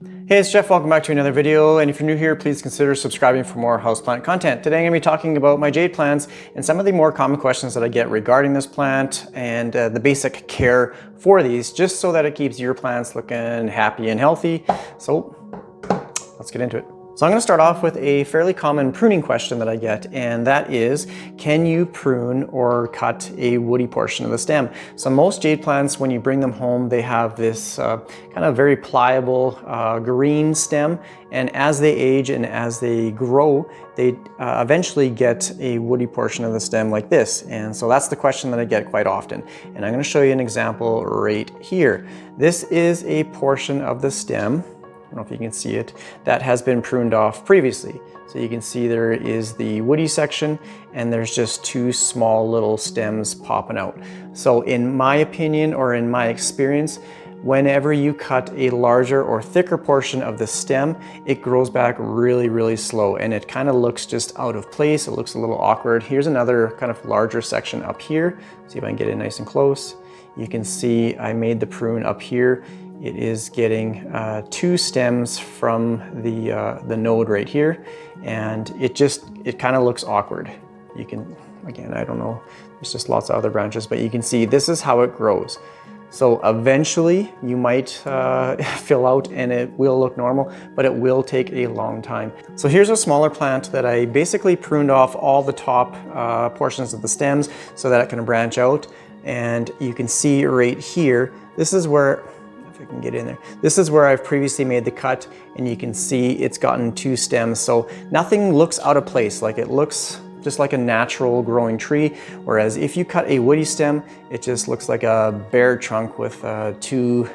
Hey, it's Jeff. Welcome back to another video. And if you're new here, please consider subscribing for more houseplant content. Today I'm going to be talking about my jade plants and some of the more common questions that I get regarding this plant and the basic care for these, just so that it keeps your plants looking happy and healthy. So let's get into it. So I'm going to start off with a fairly common pruning question that I get, and that is, can you prune or cut a woody portion of the stem? So most jade plants, when you bring them home, they have this kind of very pliable green stem, and as they age and as they grow, they eventually get a woody portion of the stem like this. And so that's the question that I get quite often. And I'm going to show you an example right here. This is a portion of the stem, I don't know if you can see it, that has been pruned off previously. So you can see there is the woody section and there's just two small little stems popping out. So in my opinion, or in my experience, whenever you cut a larger or thicker portion of the stem, it grows back really, really slow and it kind of looks just out of place. It looks a little awkward. Here's another kind of larger section up here. See if I can get it nice and close. You can see I made the prune up here. It is getting two stems from the node right here, and it kind of looks awkward. You can, again, I don't know, there's just lots of other branches, but you can see this is how it grows. So eventually you might fill out and it will look normal, but it will take a long time. So here's a smaller plant that I basically pruned off all the top portions of the stems so that it can branch out. And you can see right here, this is where, if I can get in there, this is where I've previously made the cut, and you can see it's gotten two stems. So nothing looks out of place, like it looks just like a natural growing tree. Whereas if you cut a woody stem, it just looks like a bare trunk with two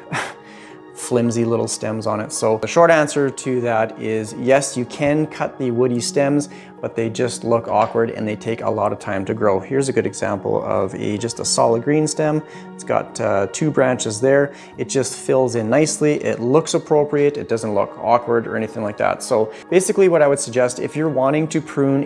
flimsy little stems on it. So the short answer to that is yes, you can cut the woody stems, but they just look awkward and they take a lot of time to grow. Here's a good example of just a solid green stem. It's got two branches there. It just fills in nicely. It looks appropriate. It doesn't look awkward or anything like that. So basically what I would suggest, if you're wanting to prune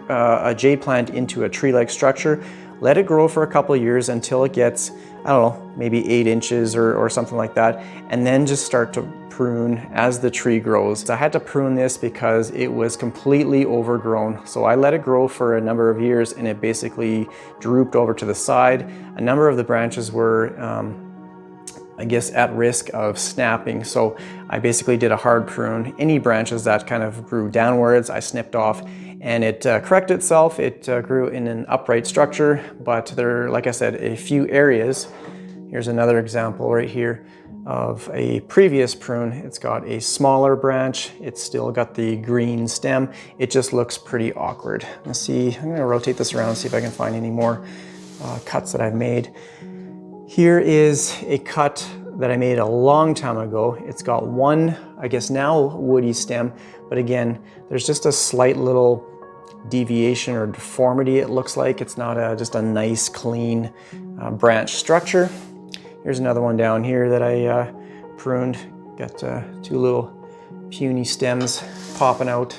a jade plant into a tree-like structure, let it grow for a couple of years until it gets, I don't know, maybe 8 inches or something like that, and then just start to prune as the tree grows. So I had to prune this because it was completely overgrown. So I let it grow for a number of years and it basically drooped over to the side. A number of the branches were, I guess, at risk of snapping. So I basically did a hard prune. Any branches that kind of grew downwards, I snipped off, and it corrected itself. It grew in an upright structure, but there, like I said, a few areas. Here's another example right here of a previous prune. It's got a smaller branch. It's still got the green stem. It just looks pretty awkward. Let's see, I'm gonna rotate this around and see if I can find any more cuts that I've made. Here is a cut that I made a long time ago. It's got one, I guess now, woody stem, but again, there's just a slight little deviation or deformity, it looks like. It's not just a nice, clean branch structure. Here's another one down here that I pruned. Got two little puny stems popping out.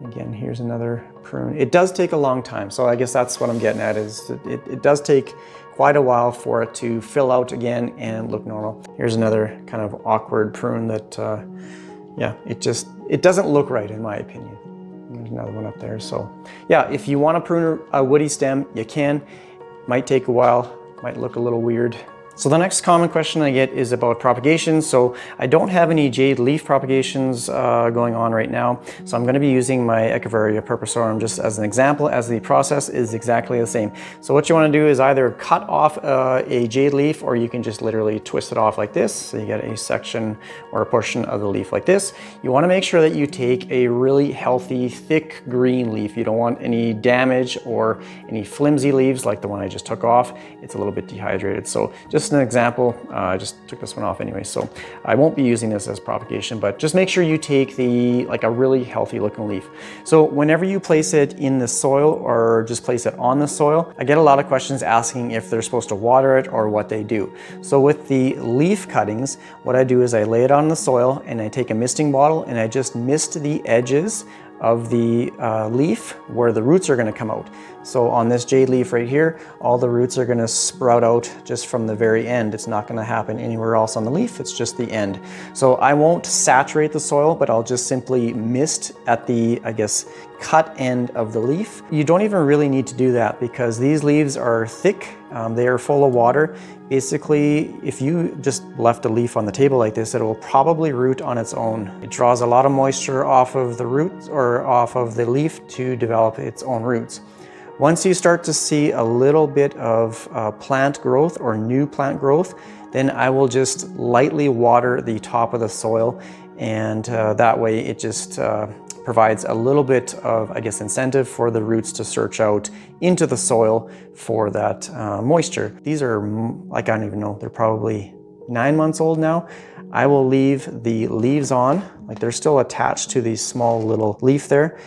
Again, here's another prune. It does take a long time, so I guess that's what I'm getting at, is it does take quite a while for it to fill out again and look normal. Here's another kind of awkward prune that, yeah, it doesn't look right in my opinion. There's another one up there. So yeah, if you want to prune a woody stem, you can. Might take a while, might look a little weird. So the next common question I get is about propagation. So I don't have any jade leaf propagations going on right now. So I'm going to be using my Echeveria purpurorum just as an example, as the process is exactly the same. So what you want to do is either cut off a jade leaf, or you can just literally twist it off like this. So you get a section or a portion of the leaf like this. You want to make sure that you take a really healthy, thick green leaf. You don't want any damage or any flimsy leaves like the one I just took off. It's a little bit dehydrated. So just an example, I just took this one off anyway, so I won't be using this as propagation, but just make sure you take like a really healthy looking leaf. So whenever you place it in the soil or just place it on the soil, I get a lot of questions asking if they're supposed to water it or what they do. So with the leaf cuttings, what I do is I lay it on the soil and I take a misting bottle and I just mist the edges of the leaf where the roots are going to come out. So on this jade leaf right here, all the roots are going to sprout out just from the very end. It's not going to happen anywhere else on the leaf, it's just the end. So I won't saturate the soil, but I'll just simply mist at the, I guess, cut end of the leaf. You don't even really need to do that because these leaves are thick, they are full of water. Basically, if you just left a leaf on the table like this, it will probably root on its own. It draws a lot of moisture off of the roots or off of the leaf to develop its own roots. Once you start to see a little bit of plant growth or new plant growth, then I will just lightly water the top of the soil, and that way it just provides a little bit of, I guess, incentive for the roots to search out into the soil for that moisture. These are, like, I don't even know, they're probably 9 months old now. I will leave the leaves on, like they're still attached to the small little leaf there.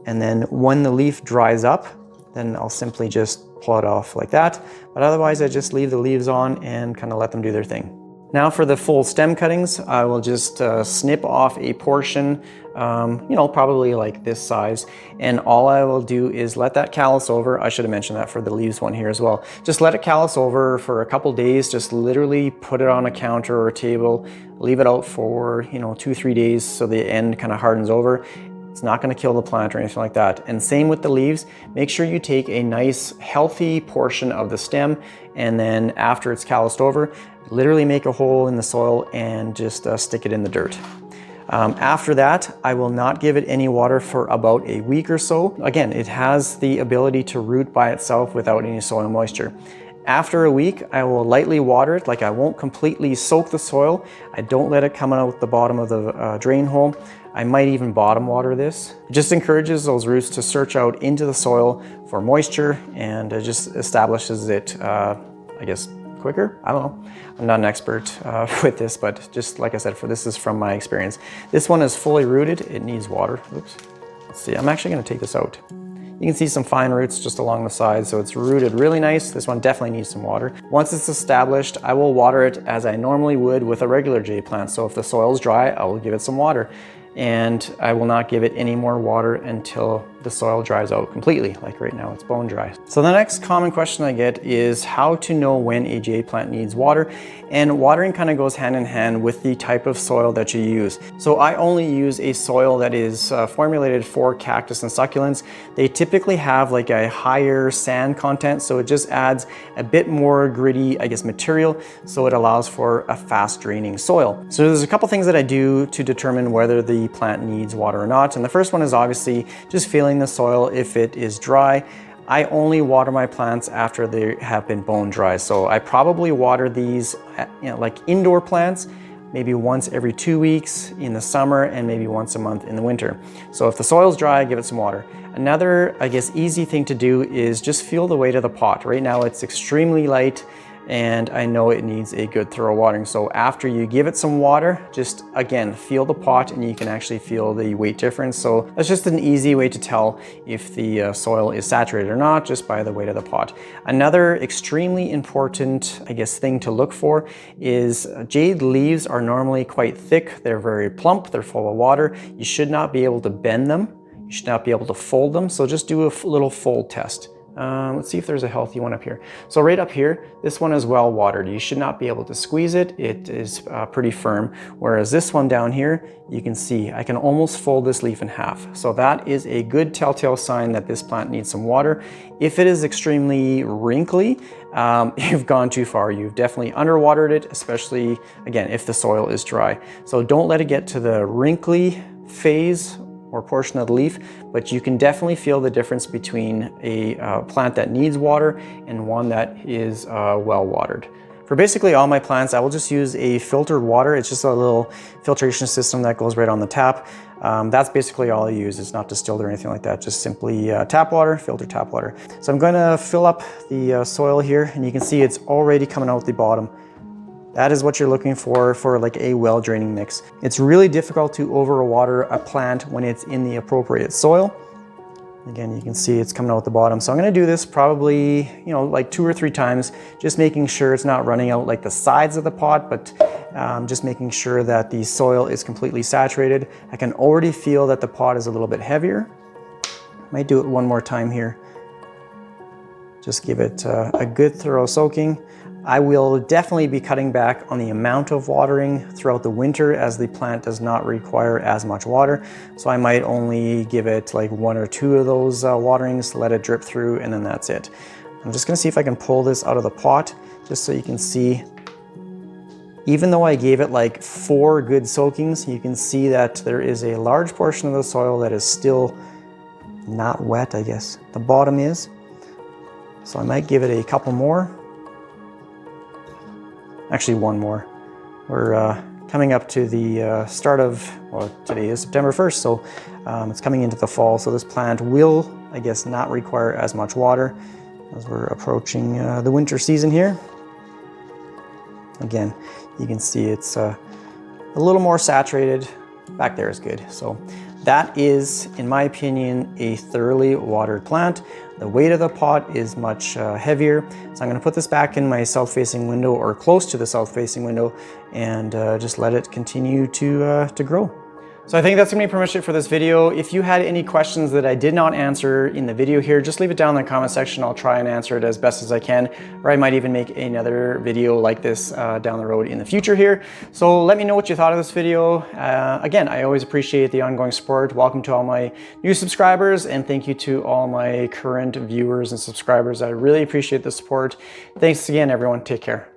And then when the leaf dries up, then I'll simply just pull it off like that. But otherwise I just leave the leaves on and kind of let them do their thing. Now for the full stem cuttings, I will just snip off a portion, you know, probably like this size. And all I will do is let that callus over. I should have mentioned that for the leaves one here as well. Just let it callus over for a couple days. Just literally put it on a counter or a table, leave it out for, you know, 2-3 days so the end kind of hardens over. It's not going to kill the plant or anything like that. And same with the leaves. Make sure you take a nice healthy portion of the stem, and then after it's calloused over, literally make a hole in the soil and just stick it in the dirt. After that, I will not give it any water for about a week or so. Again, it has the ability to root by itself without any soil moisture. After a week, I will lightly water it. Like, I won't completely soak the soil. I don't let it come out the bottom of the drain hole. I might even bottom water this. It just encourages those roots to search out into the soil for moisture, and it just establishes it, I guess, quicker. I don't know. I'm not an expert with this, but just like I said, this is from my experience. This one is fully rooted. It needs water. Oops. Let's see. I'm actually going to take this out. You can see some fine roots just along the side, so it's rooted really nice. This one definitely needs some water. Once it's established, I will water it as I normally would with a regular jade plant. So if the soil's dry, I will give it some water. And I will not give it any more water until the soil dries out completely. Like right now, it's bone dry. So the next common question I get is how to know when a jade plant needs water. And watering kind of goes hand in hand with the type of soil that you use. So I only use a soil that is formulated for cactus and succulents. They typically have like a higher sand content, so it just adds a bit more gritty, I guess, material, so it allows for a fast draining soil. So there's a couple things that I do to determine whether the plant needs water or not. And the first one is obviously just feeling the soil if it is dry. I only water my plants after they have been bone dry. So I probably water these, you know, like indoor plants, maybe once every 2 weeks in the summer and maybe once a month in the winter. So if the soil's dry, give it some water. Another, I guess, easy thing to do is just feel the weight of the pot. Right now it's extremely light, and I know it needs a good thorough watering. So after you give it some water, just again, feel the pot and you can actually feel the weight difference. So that's just an easy way to tell if the soil is saturated or not, just by the weight of the pot. Another extremely important, I guess, thing to look for is jade leaves are normally quite thick. They're very plump, they're full of water. You should not be able to bend them. You should not be able to fold them. So just do a little fold test. Let's see if there's a healthy one up here. So right up here, this one is well watered. You should not be able to squeeze it. It is pretty firm. Whereas this one down here, you can see I can almost fold this leaf in half. So that is a good telltale sign that this plant needs some water. If it is extremely wrinkly, you've gone too far. You've definitely underwatered it, especially, again, if the soil is dry. So don't let it get to the wrinkly phase or portion of the leaf, but you can definitely feel the difference between a plant that needs water and one that is well watered. For basically all my plants, I will just use a filtered water. It's just a little filtration system that goes right on the tap. That's basically all I use. It's not distilled or anything like that, just simply tap water, filtered tap water. So I'm going to fill up the soil here, and you can see it's already coming out the bottom. That is what you're looking for like a well draining mix. It's really difficult to overwater a plant when it's in the appropriate soil. Again, you can see it's coming out the bottom. So I'm gonna do this probably, like 2 or 3 times, just making sure it's not running out like the sides of the pot, but just making sure that the soil is completely saturated. I can already feel that the pot is a little bit heavier. Might do it one more time here. Just give it a good thorough soaking. I will definitely be cutting back on the amount of watering throughout the winter as the plant does not require as much water. So I might only give it like 1 or 2 of those waterings, let it drip through, and then that's it. I'm just gonna see if I can pull this out of the pot just so you can see. Even though I gave it like 4 good soakings, you can see that there is a large portion of the soil that is still not wet, I guess. The bottom is. So I might give it a couple more. Actually, 1 more. We're coming up to the start of, well, today is September 1st, so it's coming into the fall. So this plant will, I guess, not require as much water as we're approaching the winter season here. Again, you can see it's a little more saturated. Back there is good. So that is, in my opinion, a thoroughly watered plant. The weight of the pot is much heavier. So I'm gonna put this back in my south-facing window or close to the south-facing window and just let it continue to grow. So I think that's gonna be pretty much it for this video. If you had any questions that I did not answer in the video here, just leave it down in the comment section. I'll try and answer it as best as I can, or I might even make another video like this down the road in the future here. So let me know what you thought of this video. Again, I always appreciate the ongoing support. Welcome to all my new subscribers, and thank you to all my current viewers and subscribers. I really appreciate the support. Thanks again, everyone. Take care.